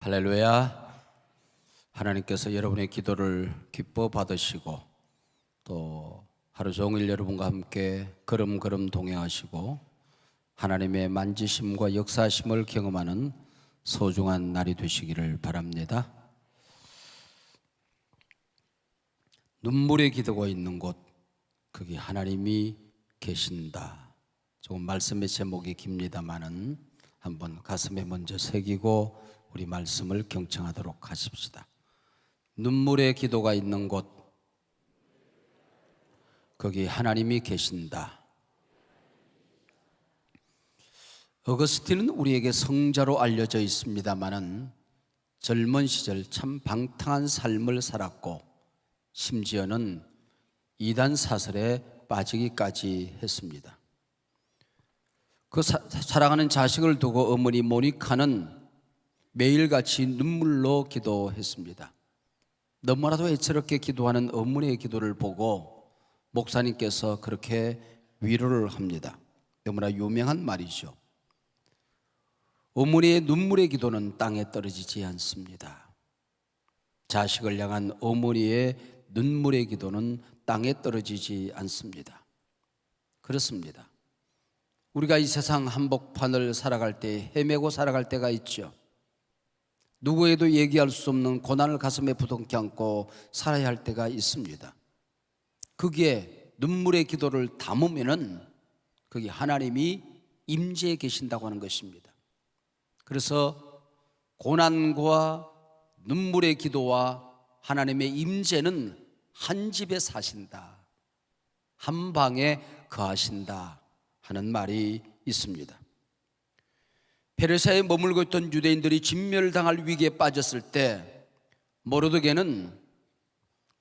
할렐루야. 하나님께서 여러분의 기도를 기뻐 받으시고 또 하루 종일 여러분과 함께 걸음걸음 동행하시고 하나님의 만지심과 역사심을 경험하는 소중한 날이 되시기를 바랍니다. 눈물의 기도가 있는 곳, 거기 하나님이 계신다. 조금 말씀의 제목이 깁니다마는 한번 가슴에 먼저 새기고 우리 말씀을 경청하도록 하십시다. 눈물의 기도가 있는 곳, 거기 하나님이 계신다. 어거스틴은 우리에게 성자로 알려져 있습니다마는 젊은 시절 참 방탕한 삶을 살았고 심지어는 이단 사설에 빠지기까지 했습니다. 그 사랑하는 자식을 두고 어머니 모니카는 매일같이 눈물로 기도했습니다. 너무나도 애처롭게 기도하는 어머니의 기도를 보고 목사님께서 그렇게 위로를 합니다. 너무나 유명한 말이죠. 어머니의 눈물의 기도는 땅에 떨어지지 않습니다. 자식을 향한 어머니의 눈물의 기도는 땅에 떨어지지 않습니다. 그렇습니다. 우리가 이 세상 한복판을 살아갈 때 헤매고 살아갈 때가 있죠. 누구에도 얘기할 수 없는 고난을 가슴에 부둥켜 안고 살아야 할 때가 있습니다. 거기에 눈물의 기도를 담으면은 거기 하나님이 임재해 계신다고 하는 것입니다. 그래서 고난과 눈물의 기도와 하나님의 임재는 한 집에 사신다, 한 방에 거하신다 하는 말이 있습니다. 페르시아에 머물고 있던 유대인들이 진멸당할 위기에 빠졌을 때 모르드게는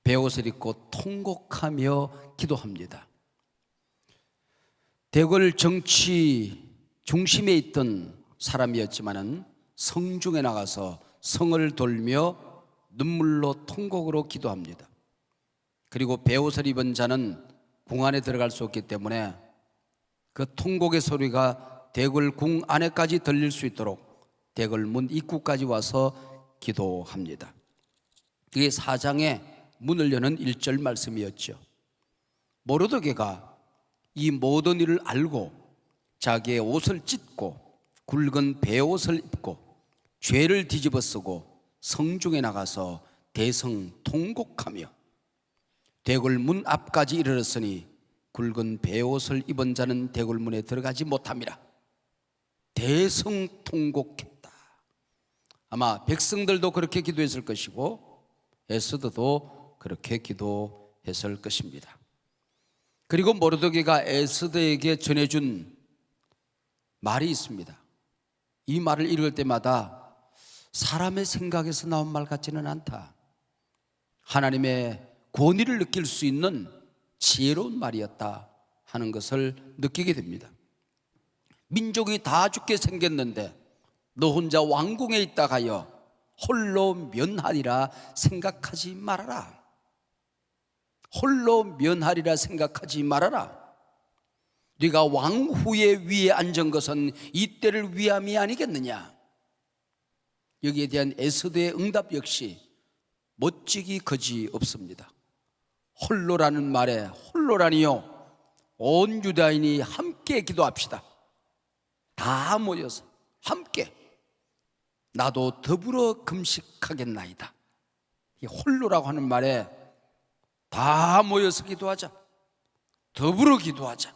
베옷을 입고 통곡하며 기도합니다. 대궐 정치 중심에 있던 사람이었지만은 성중에 나가서 성을 돌며 눈물로 통곡으로 기도합니다. 그리고 베옷을 입은 자는 궁 안에 들어갈 수 없기 때문에 그 통곡의 소리가 대궐 궁 안에까지 들릴 수 있도록 대궐 문 입구까지 와서 기도합니다. 그게 4장의 문을 여는 1절 말씀이었죠. 모르드게가 이 모든 일을 알고 자기의 옷을 찢고 굵은 베옷을 입고 죄를 뒤집어 쓰고 성중에 나가서 대성 통곡하며 대궐 문 앞까지 이르렀으니 굵은 베옷을 입은 자는 대궐 문에 들어가지 못함이라. 대성 통곡했다. 아마 백성들도 그렇게 기도했을 것이고 에스더도 그렇게 기도했을 것입니다. 그리고 모르드게가 에스더에게 전해준 말이 있습니다. 이 말을 읽을 때마다 사람의 생각에서 나온 말 같지는 않다. 하나님의 권위를 느낄 수 있는 지혜로운 말이었다 하는 것을 느끼게 됩니다. 민족이 다 죽게 생겼는데 너 혼자 왕궁에 있다 가여 홀로 면하리라 생각하지 말아라. 홀로 면하리라 생각하지 말아라. 네가 왕후의 위에 앉은 것은 이때를 위함이 아니겠느냐. 여기에 대한 에스더의 응답 역시 멋지기 거지 없습니다. 홀로라는 말에 홀로라니요, 온 유다인이 함께 기도합시다. 다 모여서 함께 나도 더불어 금식하겠나이다. 이 홀로라고 하는 말에 다 모여서 기도하자, 더불어 기도하자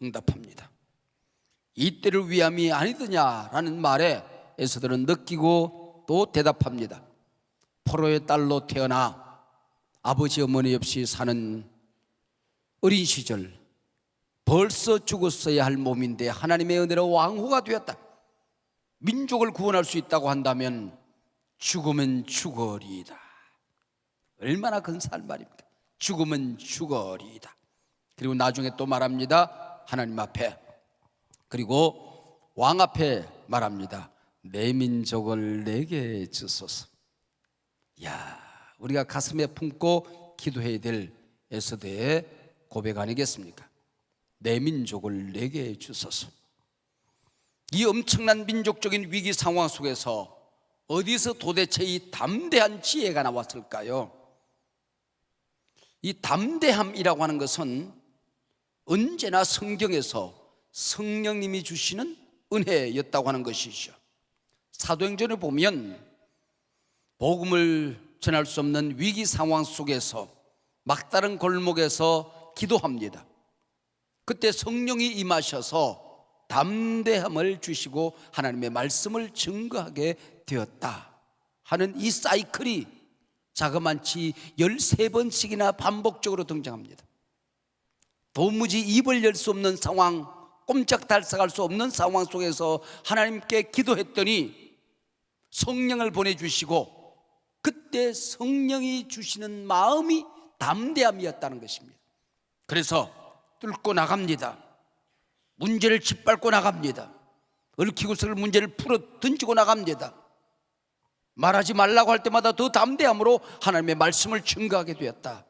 응답합니다. 이때를 위함이 아니더냐라는 말에 에스더는 느끼고 또 대답합니다. 포로의 딸로 태어나 아버지 어머니 없이 사는 어린 시절 벌써 죽었어야 할 몸인데 하나님의 은혜로 왕후가 되었다. 민족을 구원할 수 있다고 한다면 죽으면 죽으리이다. 얼마나 근사한 말입니까? 죽으면 죽으리이다. 그리고 나중에 또 말합니다. 하나님 앞에, 그리고 왕 앞에 말합니다. 내 민족을 내게 주소서. 야, 우리가 가슴에 품고 기도해야 될 에스더의 고백 아니겠습니까? 내 민족을 내게 주소서. 이 엄청난 민족적인 위기 상황 속에서 어디서 도대체 이 담대한 지혜가 나왔을까요? 이 담대함이라고 하는 것은 언제나 성경에서 성령님이 주시는 은혜였다고 하는 것이죠. 사도행전에 보면 복음을 전할 수 없는 위기 상황 속에서 막다른 골목에서 기도합니다. 그때 성령이 임하셔서 담대함을 주시고 하나님의 말씀을 증거하게 되었다 하는 이 사이클이 자그만치 13번씩이나 반복적으로 등장합니다. 도무지 입을 열 수 없는 상황, 꼼짝달싹할 수 없는 상황 속에서 하나님께 기도했더니 성령을 보내주시고 그때 성령이 주시는 마음이 담대함이었다는 것입니다. 그래서 뚫고 나갑니다. 문제를 짓밟고 나갑니다. 얽히고서 문제를 풀어 던지고 나갑니다. 말하지 말라고 할 때마다 더 담대함으로 하나님의 말씀을 증거하게 되었다.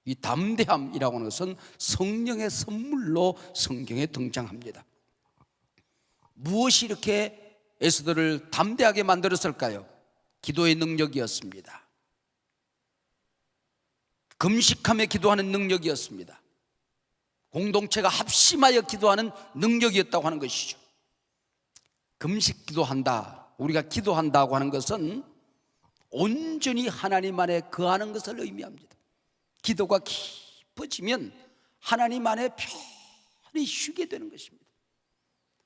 이 담대함이라고 하는 것은 성령의 선물로 성경에 등장합니다. 무엇이 이렇게 에스더를 담대하게 만들었을까요? 기도의 능력이었습니다. 금식하며 기도하는 능력이었습니다. 공동체가 합심하여 기도하는 능력이었다고 하는 것이죠. 금식 기도한다, 우리가 기도한다고 하는 것은 온전히 하나님 안에 거하는 것을 의미합니다. 기도가 깊어지면 하나님 안에 편히 쉬게 되는 것입니다.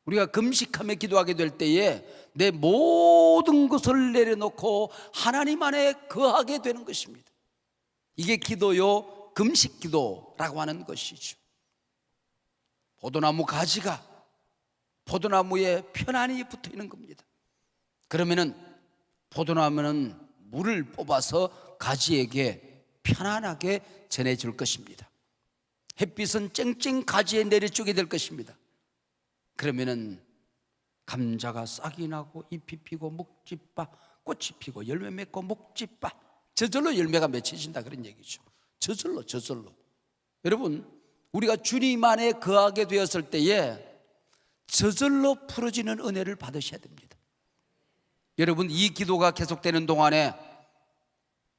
우리가 금식하며 기도하게 될 때에 내 모든 것을 내려놓고 하나님 안에 거하게 되는 것입니다. 이게 기도요, 금식 기도라고 하는 것이죠. 포도나무 가지가 포도나무에 편안히 붙어 있는 겁니다. 그러면은 포도나무는 물을 뽑아서 가지에게 편안하게 전해줄 것입니다. 햇빛은 쨍쨍 가지에 내려주게 될 것입니다. 그러면은 감자가 싹이 나고 잎이 피고 목지 빠, 꽃이 피고 열매 맺고 목지 빠, 저절로 열매가 맺혀진다 그런 얘기죠. 저절로. 여러분, 우리가 주님 안에 거하게 되었을 때에 저절로 풀어지는 은혜를 받으셔야 됩니다. 여러분, 이 기도가 계속되는 동안에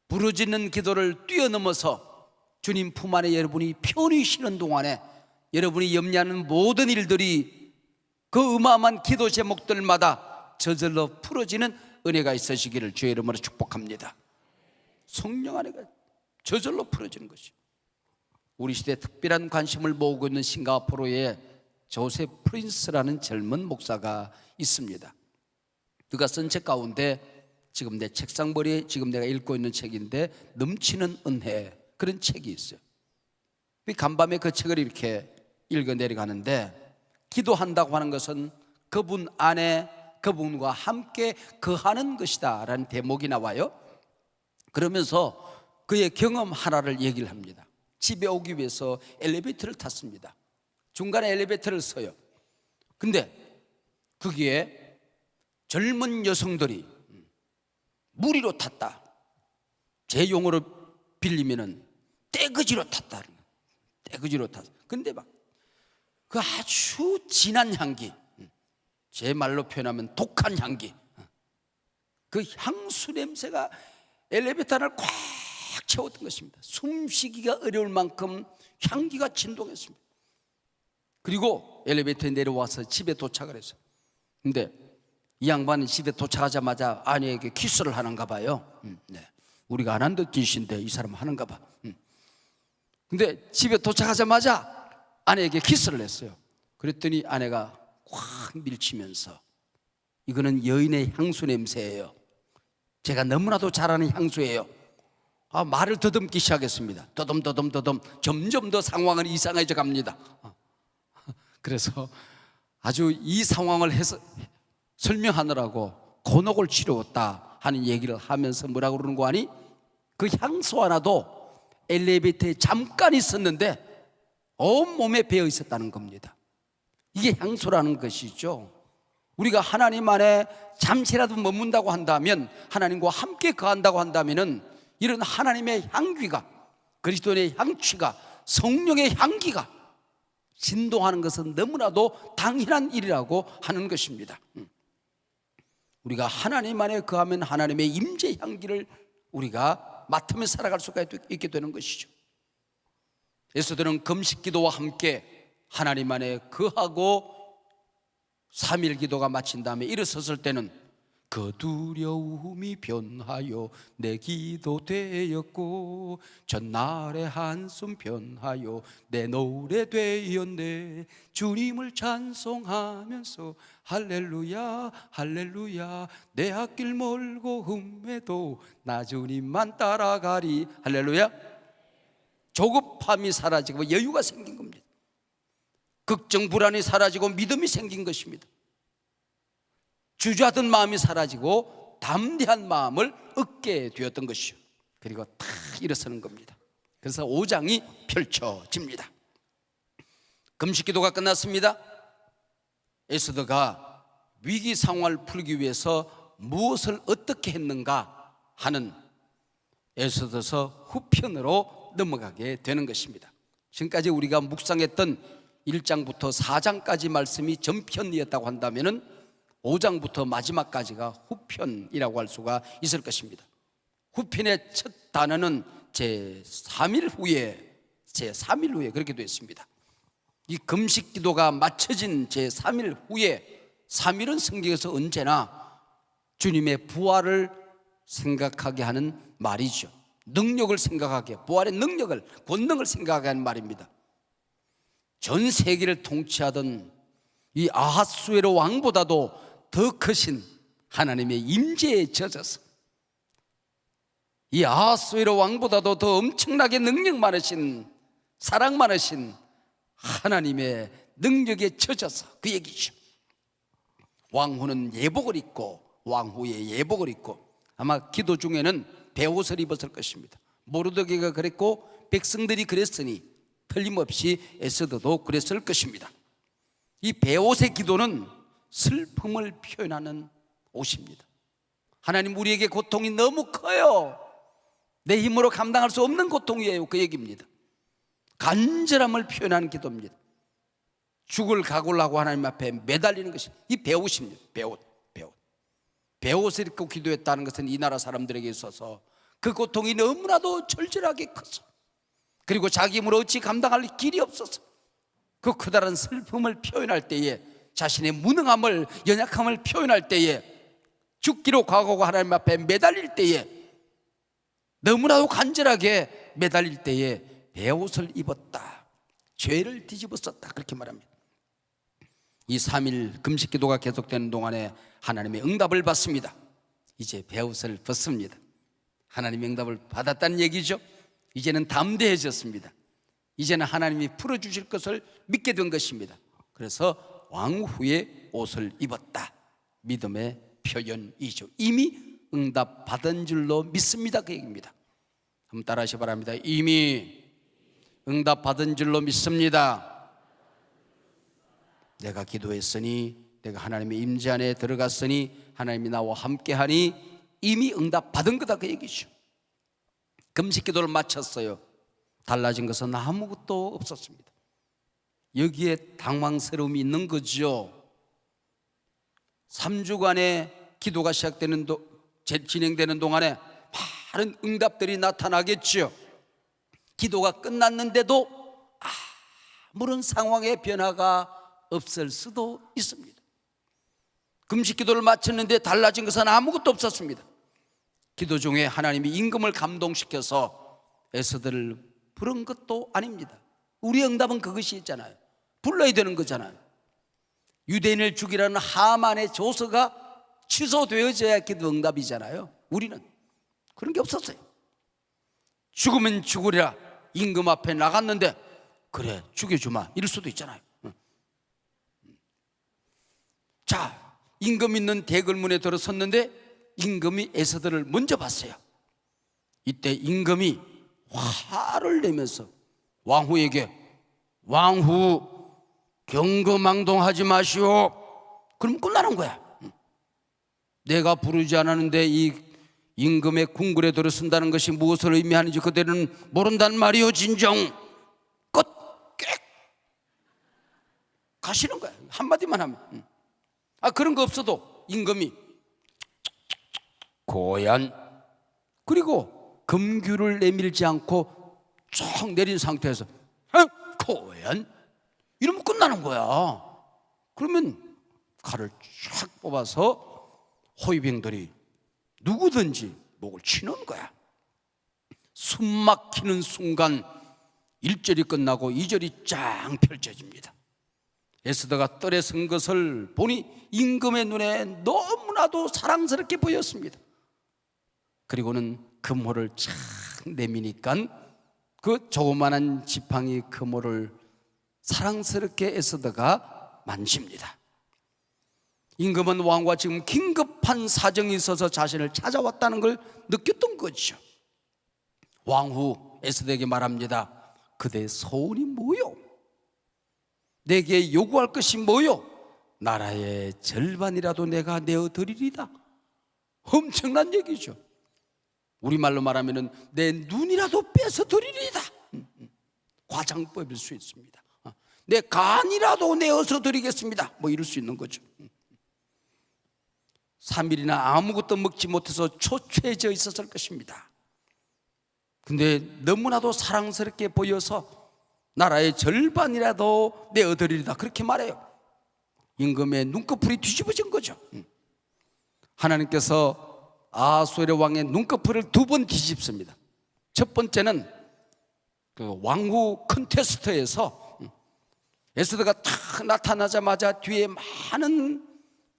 부르짖는 기도를 뛰어넘어서 주님 품 안에 여러분이 편히 쉬는 동안에 여러분이 염려하는 모든 일들이 그 어마어마한 기도 제목들마다 저절로 풀어지는 은혜가 있으시기를 주의 이름으로 축복합니다. 성령 안에가 저절로 풀어지는 것이죠. 우리 시대에 특별한 관심을 모으고 있는 싱가포르의 조셉 프린스라는 젊은 목사가 있습니다. 그가 쓴 책 가운데 지금 내 책상머리에 지금 내가 읽고 있는 책인데 넘치는 은혜, 그런 책이 있어요. 간밤에 그 책을 이렇게 읽어 내려가는데 기도한다고 하는 것은 그분 안에 그분과 함께 거하는 것이다 라는 대목이 나와요. 그러면서 그의 경험 하나를 얘기를 합니다. 집에 오기 위해서 엘리베이터를 탔습니다. 중간에 엘리베이터를 서요. 근데 거기에 젊은 여성들이 무리로 탔다, 제 용어로 빌리면은 떼거지로 탔다. 떼거지로 탔다. 근데 막 그 아주 진한 향기, 제 말로 표현하면 독한 향기, 그 향수 냄새가 엘리베이터를 꽉 채웠던 것입니다. 숨쉬기가 어려울 만큼 향기가 진동했습니다. 그리고 엘리베이터에 내려와서 집에 도착을 했어요. 근데 이 양반은 집에 도착하자마자 아내에게 키스를 하는가 봐요. 네. 우리가 안 한 듯 짓인데 이 사람 하는가 봐. 근데 집에 도착하자마자 아내에게 키스를 했어요. 그랬더니 아내가 확 밀치면서 이거는 여인의 향수 냄새예요. 제가 너무나도 잘 아는 향수예요. 말을 더듬기 시작했습니다. 더듬 점점 더 상황은 이상해져 갑니다. 그래서 아주 이 상황을 설명하느라고 곤혹을 치루었다 하는 얘기를 하면서 뭐라고 그러는 거 아니? 그 향수 하나도 엘리베이터에 잠깐 있었는데 온몸에 배어 있었다는 겁니다. 이게 향수라는 것이죠. 우리가 하나님 안에 잠시라도 머문다고 한다면, 하나님과 함께 거한다고 한다면 이런 하나님의 향기가, 그리스도의 향취가, 성령의 향기가 진동하는 것은 너무나도 당연한 일이라고 하는 것입니다. 우리가 하나님 안에 거하면 하나님의 임재 향기를 우리가 맡으며 살아갈 수가 있게 되는 것이죠. 에스더는 금식기도와 함께 하나님 안에 거하고 3일 기도가 마친 다음에 일어섰을 때는 그 두려움이 변하여 내 기도 되었고 전날의 한숨 변하여 내 노래 되었네. 주님을 찬송하면서 할렐루야 할렐루야 내 앞길 멀고 흠해도 나 주님만 따라가리. 할렐루야. 조급함이 사라지고 여유가 생긴 겁니다. 걱정 불안이 사라지고 믿음이 생긴 것입니다. 주저하던 마음이 사라지고 담대한 마음을 얻게 되었던 것이죠. 그리고 탁 일어서는 겁니다. 그래서 5장이 펼쳐집니다. 금식기도가 끝났습니다. 에스더가 위기 상황을 풀기 위해서 무엇을 어떻게 했는가 하는 에스더서 후편으로 넘어가게 되는 것입니다. 지금까지 우리가 묵상했던 1장부터 4장까지 말씀이 전편이었다고 한다면 5장부터 마지막까지가 후편이라고 할 수가 있을 것입니다. 후편의 첫 단어는 제3일 후에 그렇게 되어 있습니다. 이 금식 기도가 마쳐진 제3일 후에, 3일은 성경에서 언제나 주님의 부활을 생각하게 하는 말이죠. 능력을 생각하게, 부활의 능력을, 권능을 생각하게 하는 말입니다. 전 세계를 통치하던 이 아하수에로 왕보다도 더 크신 하나님의 임재에 젖어서 이 아하수에로 왕보다도 더 엄청나게 능력 많으신, 사랑 많으신 하나님의 능력에 젖어서 그 얘기죠. 왕후는 예복을 입고, 왕후의 예복을 입고 아마 기도 중에는 베옷을 입었을 것입니다. 모르드게가 그랬고 백성들이 그랬으니 틀림없이 에스더도 그랬을 것입니다. 이 베옷의 기도는 슬픔을 표현하는 옷입니다. 하나님, 우리에게 고통이 너무 커요. 내 힘으로 감당할 수 없는 고통이에요. 그 얘기입니다. 간절함을 표현하는 기도입니다. 죽을 각오를 하고 하나님 앞에 매달리는 것이 이 베옷입니다. 베옷을 입고 기도했다는 것은 이 나라 사람들에게 있어서 그 고통이 너무나도 절절하게 커서, 그리고 자기 힘으로 어찌 감당할 길이 없어서 그 커다란 슬픔을 표현할 때에, 자신의 무능함을, 연약함을 표현할 때에, 죽기로 각오하고 하나님 앞에 매달릴 때에, 너무나도 간절하게 매달릴 때에 베옷을 입었다, 죄를 뒤집었었다, 그렇게 말합니다. 이 3일 금식기도가 계속되는 동안에 하나님의 응답을 받습니다. 이제 베옷을 벗습니다. 하나님의 응답을 받았다는 얘기죠. 이제는 담대해졌습니다. 이제는 하나님이 풀어주실 것을 믿게 된 것입니다. 그래서 왕후의 옷을 입었다, 믿음의 표현이죠. 이미 응답 받은 줄로 믿습니다, 그 얘기입니다. 한번 따라하시 기 바랍니다. 이미 응답 받은 줄로 믿습니다. 내가 기도했으니, 내가 하나님의 임재 안에 들어갔으니, 하나님이 나와 함께하니 이미 응답 받은 거다, 그 얘기죠. 금식 기도를 마쳤어요. 달라진 것은 아무것도 없었습니다. 여기에 당황스러움이 있는 거죠. 3주간의 기도가 진행되는 동안에 많은 응답들이 나타나겠죠. 기도가 끝났는데도 아무런 상황의 변화가 없을 수도 있습니다. 금식 기도를 마쳤는데 달라진 것은 아무것도 없었습니다. 기도 중에 하나님이 임금을 감동시켜서 에스더를 부른 것도 아닙니다. 우리의 응답은 그것이 있잖아요. 불러야 되는 거잖아요. 유대인을 죽이라는 하만의 조서가 취소되어져야 기도 응답이잖아요. 우리는 그런 게 없었어요. 죽으면 죽으리라, 임금 앞에 나갔는데 그래 죽여주마, 이럴 수도 있잖아요. 자, 임금 있는 대궐문에 들어섰는데 임금이 에스더를 먼저 봤어요. 이때 임금이 화를 내면서 왕후에게, 왕후 경거망동하지 마시오. 그럼 끝나는 거야. 내가 부르지 않았는데 이 임금의 궁궐에 들어선다는 것이 무엇을 의미하는지 그대는 모른단 말이오. 진정 끝. 가시는 거야, 한마디만 하면. 그런 거 없어도 임금이 고얀. 그리고 금규를 내밀지 않고 쭉 내린 상태에서 고얀 이러면 끝나는 거야. 그러면 칼을 쫙 뽑아서 호위병들이 누구든지 목을 치는 거야. 숨 막히는 순간 1절이 끝나고 2절이 쫙 펼쳐집니다. 에스더가 뜰에 선 것을 보니 임금의 눈에 너무나도 사랑스럽게 보였습니다. 그리고는 금호를 착 내미니까 그 조그만한 지팡이 금호를 사랑스럽게 에스더가 만집니다. 임금은 왕과 지금 긴급한 사정이 있어서 자신을 찾아왔다는 걸 느꼈던 거죠. 왕후 에스더에게 말합니다. 그대의 소원이 뭐요? 내게 요구할 것이 뭐요? 나라의 절반이라도 내가 내어드리리다. 엄청난 얘기죠. 우리말로 말하면 내 눈이라도 뺏어 드리리다. 과장법일 수 있습니다. 내 간이라도 내어서 드리겠습니다. 뭐 이럴 수 있는 거죠. 3일이나 아무것도 먹지 못해서 초췌해져 있었을 것입니다. 근데 너무나도 사랑스럽게 보여서 나라의 절반이라도 내어드리리다 그렇게 말해요. 임금의 눈꺼풀이 뒤집어진 거죠. 하나님께서 아수르 왕의 눈꺼풀을 2번 뒤집습니다. 첫 번째는 그 왕후 컨테스트에서 에스더가 탁 나타나자마자 뒤에 많은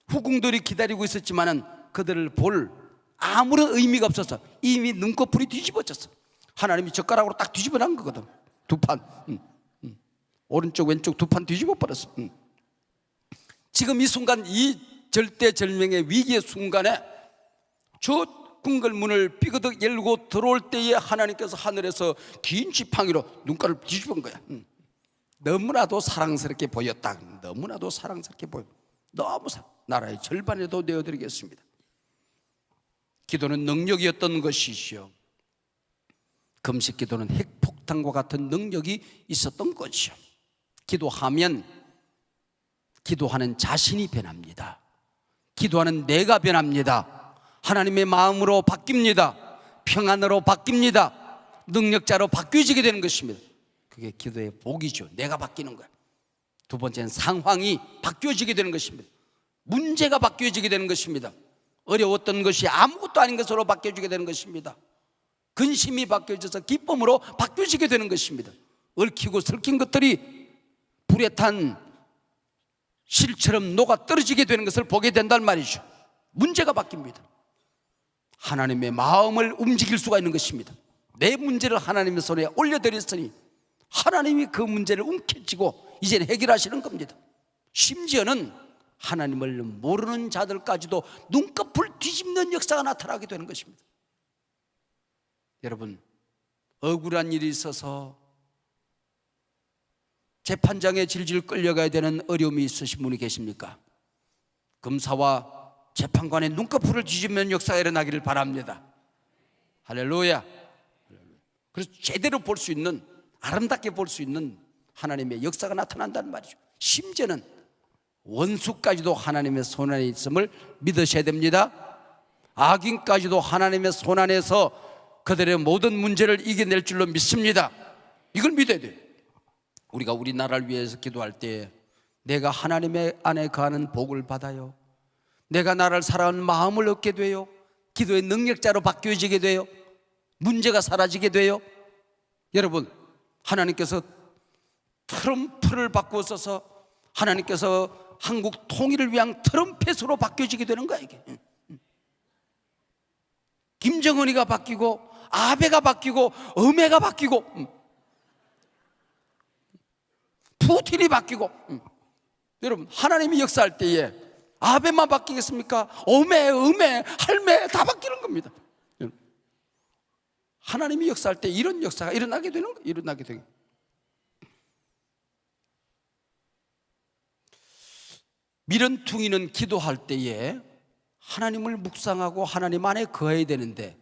후궁들이 기다리고 있었지만은 그들을 볼 아무런 의미가 없어서 이미 눈꺼풀이 뒤집어졌어. 하나님이 젓가락으로 딱 뒤집어 놓은 거거든. 2판 오른쪽 왼쪽 2판 뒤집어 버렸어. 지금 이 순간, 이 절대절명의 위기의 순간에 저 궁궐문을 삐그덕 열고 들어올 때에 하나님께서 하늘에서 긴 지팡이로 눈가를 뒤집은 거야. 너무나도 사랑스럽게 보였다. 너무나도 사랑스럽게 보여. 너무 나라의 절반에도 내어드리겠습니다. 기도는 능력이었던 것이지요. 금식 기도는 핵폭탄과 같은 능력이 있었던 것이죠. 기도하면 기도하는 자신이 변합니다. 기도하는 내가 변합니다. 하나님의 마음으로 바뀝니다. 평안으로 바뀝니다. 능력자로 바뀌어지게 되는 것입니다. 그게 기도의 복이죠. 내가 바뀌는 거야. 2번째는 상황이 바뀌어지게 되는 것입니다. 문제가 바뀌어지게 되는 것입니다. 어려웠던 것이 아무것도 아닌 것으로 바뀌어지게 되는 것입니다. 근심이 바뀌어져서 기쁨으로 바뀌어지게 되는 것입니다. 얽히고 설킨 것들이 불에 탄 실처럼 녹아 떨어지게 되는 것을 보게 된단 말이죠. 문제가 바뀝니다. 하나님의 마음을 움직일 수가 있는 것입니다. 내 문제를 하나님의 손에 올려드렸으니 하나님이 그 문제를 움켜쥐고 이제는 해결하시는 겁니다. 심지어는 하나님을 모르는 자들까지도 눈꺼풀 뒤집는 역사가 나타나게 되는 것입니다. 여러분, 억울한 일이 있어서 재판장에 질질 끌려가야 되는 어려움이 있으신 분이 계십니까? 검사와 재판관의 눈꺼풀을 뒤집는 역사가 일어나기를 바랍니다. 할렐루야. 그래서 제대로 볼 수 있는, 아름답게 볼 수 있는 하나님의 역사가 나타난다는 말이죠. 심지어는 원수까지도 하나님의 손안에 있음을 믿으셔야 됩니다. 악인까지도 하나님의 손안에서 그들의 모든 문제를 이겨낼 줄로 믿습니다. 이걸 믿어야 돼요. 우리가 우리나라를 위해서 기도할 때 내가 하나님의 안에 거하는 복을 받아요. 내가 나라를 사랑하는 마음을 얻게 돼요. 기도의 능력자로 바뀌어지게 돼요. 문제가 사라지게 돼요. 여러분, 하나님께서 트럼프를 바꾸어서 하나님께서 한국 통일을 위한 트럼펫으로 바뀌어지게 되는 거야. 이게 김정은이가 바뀌고 아베가 바뀌고 어메가 바뀌고 푸틴이 바뀌고 여러분, 하나님이 역사할 때에 아베만 바뀌겠습니까? 어메, 할매 다 바뀌는 겁니다. 하나님이 역사할 때 이런 역사가 일어나게 되는 거예요. 일어나게 되는 거예요. 미련퉁이는 기도할 때에 하나님을 묵상하고 하나님 안에 거해야 되는데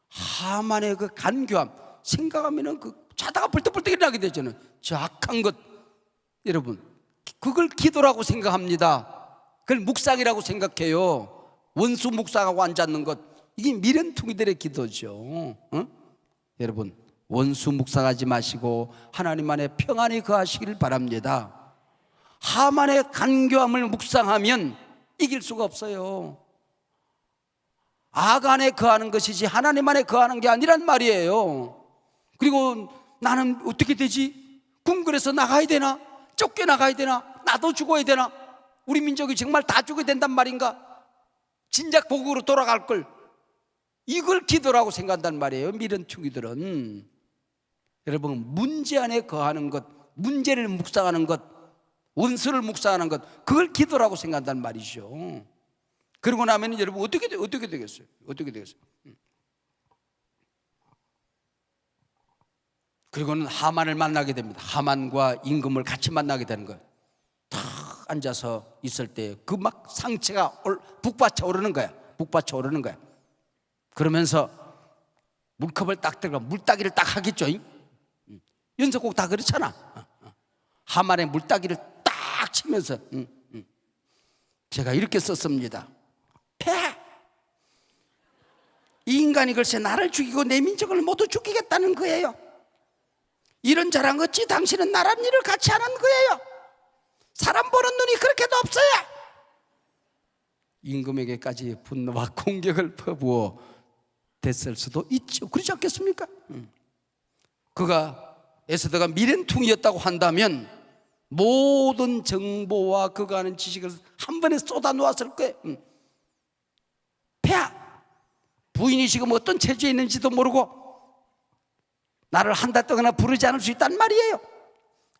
하만의 그 간교함 생각하면 그 자다가 벌떡벌떡 일어나게 되잖아요. 저 악한 것, 여러분, 그걸 기도라고 생각합니다. 그걸 묵상이라고 생각해요. 원수 묵상하고 앉았는 것, 이게 미련퉁이들의 기도죠. 여러분, 원수 묵상하지 마시고 하나님 안에 평안히 거하시기를 바랍니다. 하만의 간교함을 묵상하면 이길 수가 없어요. 악 안에 거하는 것이지 하나님 안에 거하는 게 아니란 말이에요. 그리고 나는 어떻게 되지? 궁궐에서 나가야 되나? 쫓겨나가야 되나? 나도 죽어야 되나? 우리 민족이 정말 다 죽어야 된단 말인가? 진작 복으로 돌아갈 걸, 이걸 기도라고 생각한단 말이에요. 미련퉁이들은. 여러분, 문제 안에 거하는 것, 문제를 묵상하는 것, 원수를 묵상하는 것, 그걸 기도라고 생각한단 말이죠. 그러고 나면 여러분 어떻게 되겠어요? 어떻게 되겠어요? 그리고는 하만을 만나게 됩니다. 하만과 임금을 같이 만나게 되는 거예요. 탁 앉아서 있을 때 그 막 상체가 북받쳐 오르는 거야. 북받쳐 오르는 거야. 그러면서 물컵을 딱 들고 물따기를 딱 하겠죠. 연속곡 다 그렇잖아. 하만의 물따기를 딱 치면서 제가 이렇게 썼습니다. 폐하! 이 인간이 글쎄 나를 죽이고 내 민족을 모두 죽이겠다는 거예요. 이런 자랑 어찌 당신은 나란 일을 같이 하는 거예요. 사람 보는 눈이 그렇게도 없어요. 임금에게까지 분노와 공격을 퍼부어 됐을 수도 있죠. 그렇지 않겠습니까? 그가 에스더가 미련퉁이였다고 한다면 모든 정보와 그가 아는 지식을 한 번에 쏟아 놓았을 거예요. 폐하! 부인이 지금 어떤 체제에 있는지도 모르고 나를 한 달 동안 부르지 않을 수 있단 말이에요.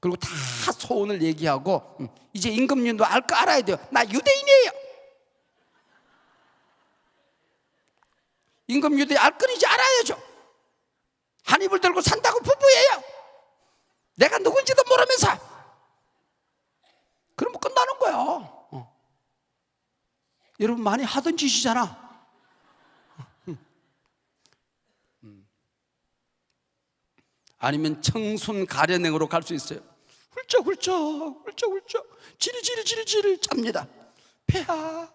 그리고 다 소원을 얘기하고 이제 임금님도 알 거 알아야 돼요. 나 유대인이에요. 임금 유대 알 건 이제 알아야죠. 한 입을 들고 산다고 부부예요. 내가 누군지도 모르면서. 그러면 끝나는 거야. 여러분 많이 하던 짓이잖아. 아니면 청순 가련행으로 갈 수 있어요. 훌쩍훌쩍 지리지리 잡니다. 폐하,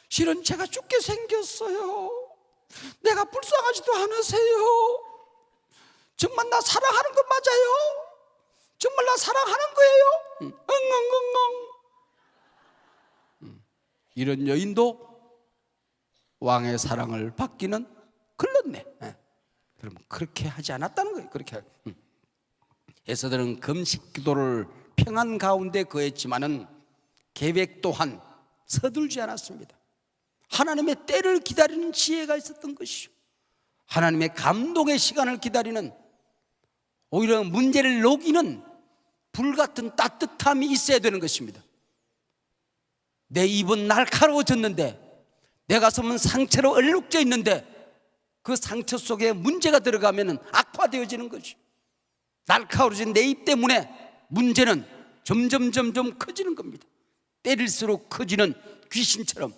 실은 제가 죽게 생겼어요. 내가 불쌍하지도 않으세요. 정말 나 사랑하는 거 맞아요? 정말 나 사랑하는 거예요? 이런 여인도 왕의 사랑을 받기는 글렀네. 그럼 그렇게 하지 않았다는 거예요. 그렇게. 에스더는 금식 기도를 평안 가운데 거했지만은 계획 또한 서둘지 않았습니다. 하나님의 때를 기다리는 지혜가 있었던 것이죠. 하나님의 감동의 시간을 기다리는, 오히려 문제를 녹이는 불같은 따뜻함이 있어야 되는 것입니다. 내 입은 날카로워졌는데, 내 가슴은 상처로 얼룩져 있는데 그 상처 속에 문제가 들어가면 악화되어지는 거죠. 날카로워진 내 입 때문에 문제는 점점 커지는 겁니다. 때릴수록 커지는 귀신처럼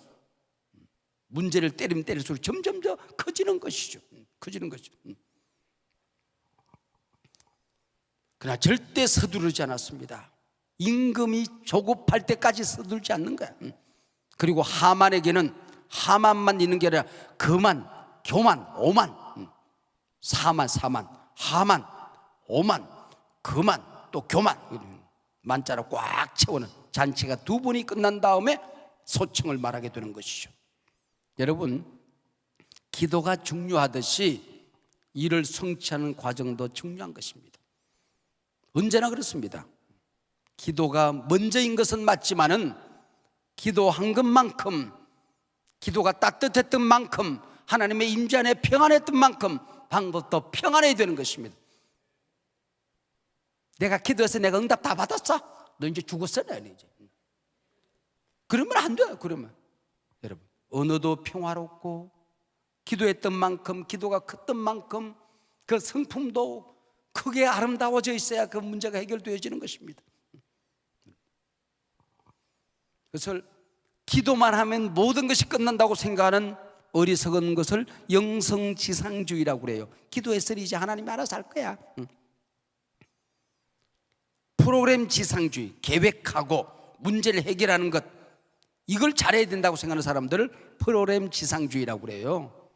문제를 때리면 때릴수록 점점 더 커지는 것이죠. 커지는 거죠. 그러나 절대 서두르지 않았습니다. 임금이 조급할 때까지 서두르지 않는 거야. 그리고 하만에게는 하만만 있는 게 아니라 거만, 교만, 오만, 사만, 하만, 오만, 거만, 또 교만, 만자로 꽉 채우는 잔치가 두 번이 끝난 다음에 소청을 말하게 되는 것이죠. 여러분, 기도가 중요하듯이 일을 성취하는 과정도 중요한 것입니다. 언제나 그렇습니다. 기도가 먼저인 것은 맞지만은 기도한 것만큼, 기도가 따뜻했던 만큼, 하나님의 임재 안에 평안했던 만큼 방법도 평안해야 되는 것입니다. 내가 기도해서 내가 응답 다 받았어? 너 이제 죽었어, 너 이제. 그러면 안 돼요. 그러면 여러분, 언어도 평화롭고 기도했던 만큼, 기도가 컸던 만큼 그 성품도 크게 아름다워져 있어야 그 문제가 해결되어지는 것입니다. 그래서 기도만 하면 모든 것이 끝난다고 생각하는 어리석은 것을 영성지상주의라고 그래요. 기도했으니 이제 하나님이 알아서 할 거야. 프로그램 지상주의, 계획하고 문제를 해결하는 것, 이걸 잘해야 된다고 생각하는 사람들을 프로그램 지상주의라고 그래요.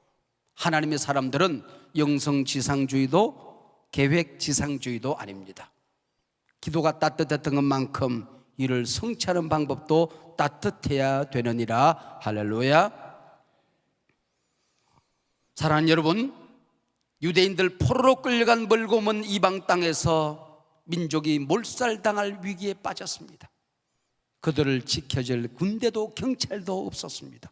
하나님의 사람들은 영성지상주의도 계획지상주의도 아닙니다. 기도가 따뜻했던 것만큼 이를 성취하는 방법도 따뜻해야 되느니라. 할렐루야. 사랑하는 여러분, 유대인들 포로로 끌려간 멀고 먼 이방 땅에서 민족이 몰살당할 위기에 빠졌습니다. 그들을 지켜줄 군대도 경찰도 없었습니다.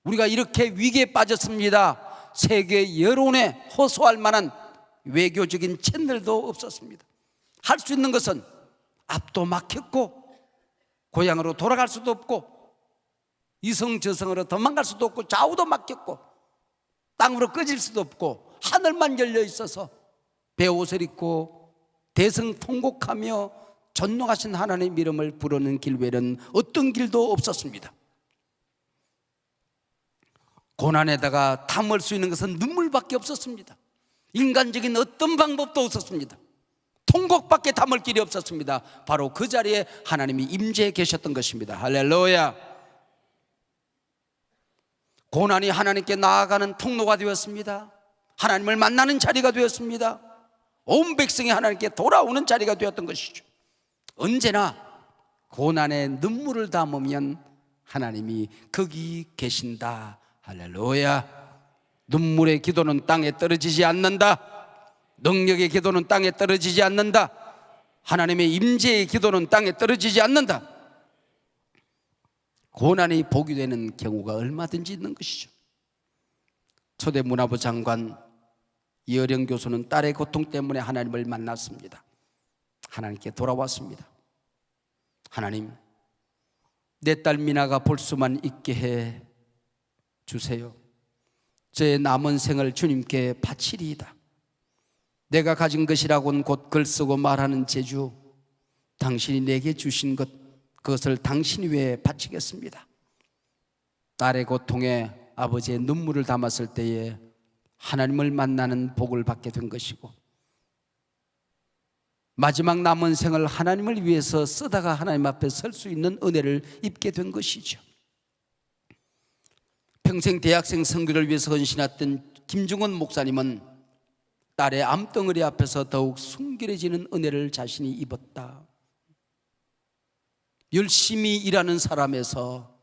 우리가 이렇게 위기에 빠졌습니다. 세계 여론에 호소할 만한 외교적인 채널도 없었습니다. 할 수 있는 것은 앞도 막혔고 고향으로 돌아갈 수도 없고 이성저성으로 도망갈 수도 없고 좌우도 막혔고 땅으로 꺼질 수도 없고 하늘만 열려 있어서 베옷을 입고 대성통곡하며 전능하신 하나님의 이름을 부르는 길 외에는 어떤 길도 없었습니다. 고난에다가 담을 수 있는 것은 눈물밖에 없었습니다. 인간적인 어떤 방법도 없었습니다. 통곡밖에 담을 길이 없었습니다. 바로 그 자리에 하나님이 임재해 계셨던 것입니다. 할렐루야. 고난이 하나님께 나아가는 통로가 되었습니다. 하나님을 만나는 자리가 되었습니다. 온 백성이 하나님께 돌아오는 자리가 되었던 것이죠. 언제나 고난에 눈물을 담으면 하나님이 거기 계신다. 할렐루야. 눈물의 기도는 땅에 떨어지지 않는다. 능력의 기도는 땅에 떨어지지 않는다. 하나님의 임재의 기도는 땅에 떨어지지 않는다. 고난이 복이 되는 경우가 얼마든지 있는 것이죠. 초대 문화부 장관 이어령 교수는 딸의 고통 때문에 하나님을 만났습니다. 하나님께 돌아왔습니다. 하나님, 내 딸 미나가 볼 수만 있게 해 주세요. 제 남은 생을 주님께 바치리이다. 내가 가진 것이라고는 곧 글쓰고 말하는 재주, 당신이 내게 주신 것, 그것을 당신 위에 바치겠습니다. 딸의 고통에 아버지의 눈물을 담았을 때에 하나님을 만나는 복을 받게 된 것이고, 마지막 남은 생을 하나님을 위해서 쓰다가 하나님 앞에 설 수 있는 은혜를 입게 된 것이죠. 평생 대학생 선교를 위해서 헌신했던 김중원 목사님은 딸의 암덩어리 앞에서 더욱 순결해지는 은혜를 자신이 입었다. 열심히 일하는 사람에서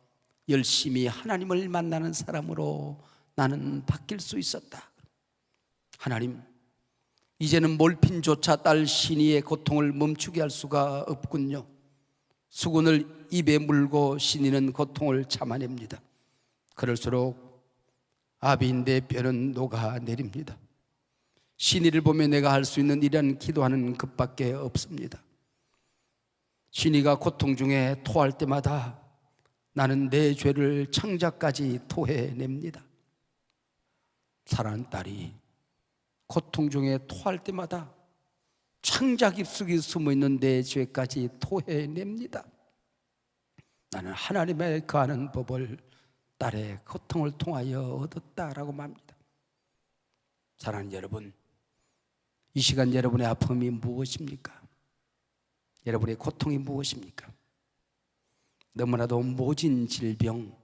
열심히 하나님을 만나는 사람으로 나는 바뀔 수 있었다. 하나님, 이제는 몰핀조차 딸 신이의 고통을 멈추게 할 수가 없군요. 수건을 입에 물고 신이는 고통을 참아냅니다. 그럴수록 아비인데 뼈는 녹아내립니다. 신이를 보며 내가 할 수 있는 일이란 기도하는 것밖에 없습니다. 신이가 고통 중에 토할 때마다 나는 내 죄를 창자까지 토해냅니다. 사랑하는 딸이 고통 중에 토할 때마다 창자 깊숙이 숨어있는 내 죄까지 토해냅니다. 나는 하나님의 거하는 법을 딸의 고통을 통하여 얻었다라고 말합니다. 사랑하는 여러분, 이 시간 여러분의 아픔이 무엇입니까? 여러분의 고통이 무엇입니까? 너무나도 모진 질병,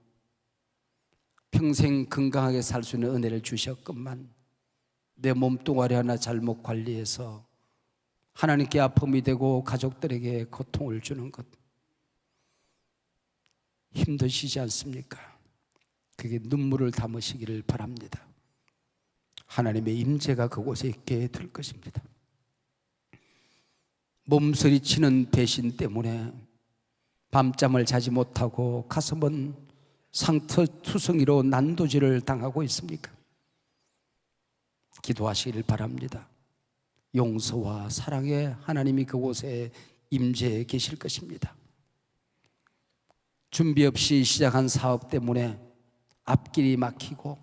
평생 건강하게 살 수 있는 은혜를 주셨건만 내 몸뚱아리 하나 잘못 관리해서 하나님께 아픔이 되고 가족들에게 고통을 주는 것 힘드시지 않습니까? 그게 눈물을 담으시기를 바랍니다. 하나님의 임재가 그곳에 있게 될 것입니다. 몸서리치는 배신 때문에 밤잠을 자지 못하고 가슴은 상투성이로 난도질을 당하고 있습니까? 기도하시기를 바랍니다. 용서와 사랑의 하나님이 그곳에 임재해 계실 것입니다. 준비 없이 시작한 사업 때문에 앞길이 막히고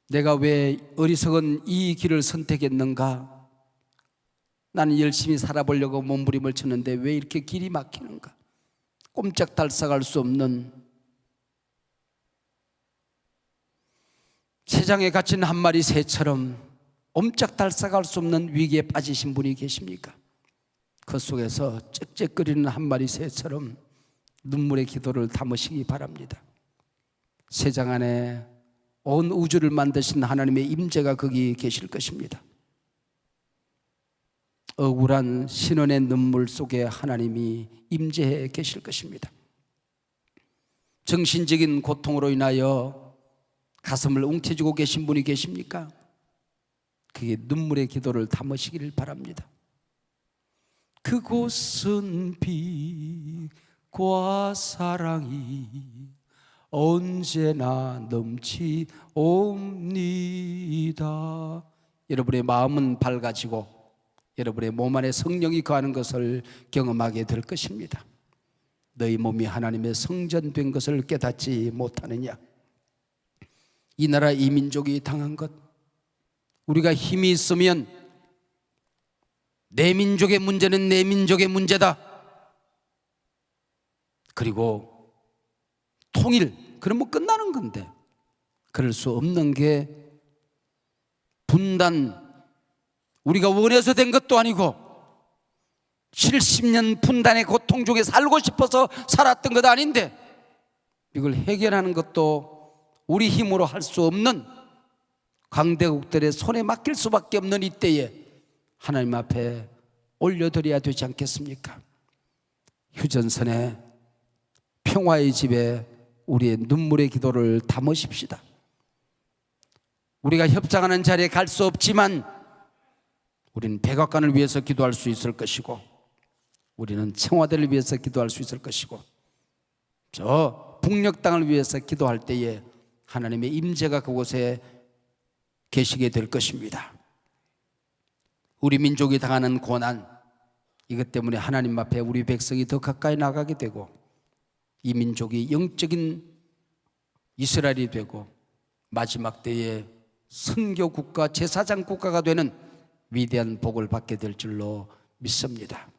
내가 왜 어리석은 이 길을 선택했는가? 나는 열심히 살아보려고 몸부림을 쳤는데 왜 이렇게 길이 막히는가? 꼼짝달싹할 수 없는 세상에 갇힌 한 마리 새처럼 옴짝달싹할 수 없는 위기에 빠지신 분이 계십니까? 그 속에서 짹짹거리는 한 마리 새처럼 눈물의 기도를 담으시기 바랍니다. 새장 안에 온 우주를 만드신 하나님의 임재가 거기 계실 것입니다. 억울한 신원의 눈물 속에 하나님이 임재해 계실 것입니다. 정신적인 고통으로 인하여 가슴을 웅태지고 계신 분이 계십니까? 그게 눈물의 기도를 담으시기를 바랍니다. 그곳은 빛과 사랑이 언제나 넘치옵니다. 여러분의 마음은 밝아지고 여러분의 몸 안에 성령이 거하는 것을 경험하게 될 것입니다. 너희 몸이 하나님의 성전된 것을 깨닫지 못하느냐? 이 나라 이 민족이 당한 것, 우리가 힘이 있으면 내 민족의 문제는 내 민족의 문제다. 그리고 통일, 그러면 끝나는 건데 그럴 수 없는 게 분단, 우리가 원해서 된 것도 아니고 70년 분단의 고통 중에 살고 싶어서 살았던 것 아닌데 이걸 해결하는 것도 우리 힘으로 할 수 없는 강대국들의 손에 맡길 수밖에 없는 이때에 하나님 앞에 올려드려야 되지 않겠습니까? 휴전선에 평화의 집에 우리의 눈물의 기도를 담으십시다. 우리가 협상하는 자리에 갈 수 없지만 우리는 백악관을 위해서 기도할 수 있을 것이고 우리는 청와대를 위해서 기도할 수 있을 것이고 저 북녘 땅을 위해서 기도할 때에 하나님의 임재가 그곳에 계시게 될 것입니다. 우리 민족이 당하는 고난, 이것 때문에 하나님 앞에 우리 백성이 더 가까이 나가게 되고 이 민족이 영적인 이스라엘이 되고 마지막 때에 선교 국가, 제사장 국가가 되는 위대한 복을 받게 될 줄로 믿습니다.